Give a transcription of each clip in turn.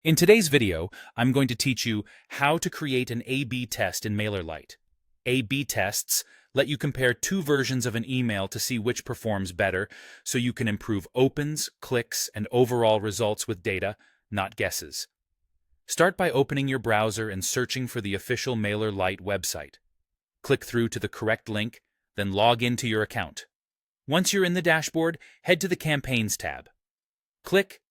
In today's video, I'm going to teach you how to create an A/B test in Mailerlite. A/B tests let you compare two versions of an email to see which performs better, so you can improve opens, clicks, and overall results with data, not guesses. Start by opening your browser and searching for the official Mailerlite website. Click through to the correct link, then log into your account. Once you're in the dashboard, head to the Campaigns tab. Click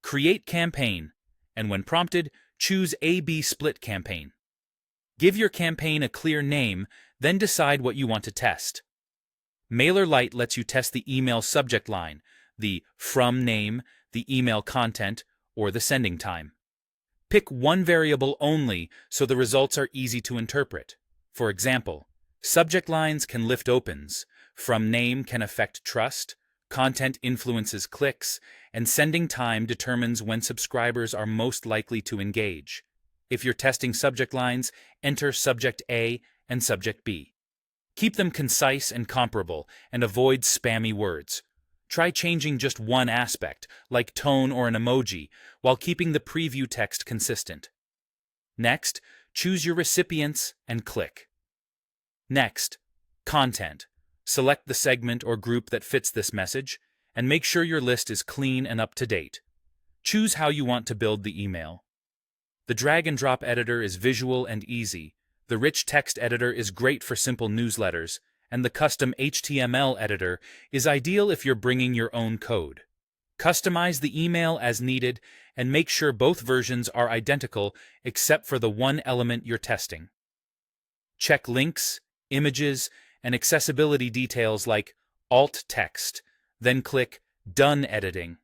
Create Campaign, and when prompted, choose A/B Split Campaign. Give your campaign a clear name, then decide what you want to test. Mailerlite lets you test the email subject line, the from name, the email content, or the sending time. Pick one variable only so the results are easy to interpret. For example, subject lines can lift opens, from name can affect trust, content influences clicks, and sending time determines when subscribers are most likely to engage. If you're testing subject lines, enter subject A and subject B. Keep them concise and comparable, and avoid spammy words. Try changing just one aspect, like tone or an emoji, while keeping the preview text consistent. Next, choose your recipients and click. Next, content. Select the segment or group that fits this message, and make sure your list is clean and up to date. Choose how you want to build the email. The drag and drop editor is visual and easy, the rich text editor is great for simple newsletters, and the custom HTML editor is ideal if you're bringing your own code. Customize the email as needed, and make sure both versions are identical except for the one element you're testing. Check links, images, and accessibility details like alt text, then click Done Editing.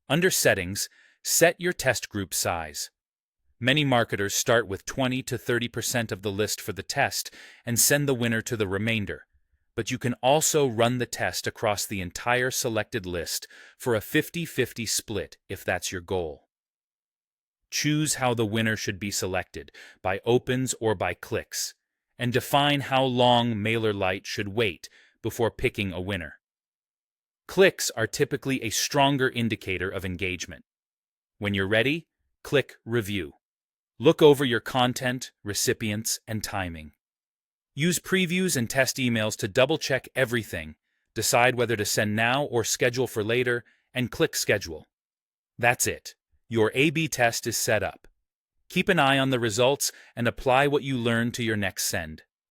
Under Settings, set your test group size. Many marketers start with 20 to 30% of the list for the test and send the winner to the remainder, but you can also run the test across the entire selected list for a 50-50 split if that's your goal. Choose how the winner should be selected, by opens or by clicks, and define how long Mailerlite should wait before picking a winner. Clicks are typically a stronger indicator of engagement. When you're ready, click Review. Look over your content, recipients, and timing. Use previews and test emails to double-check everything, decide whether to send now or schedule for later, and click Schedule. That's it. Your A/B test is set up. Keep an eye on the results and apply what you learned to your next send.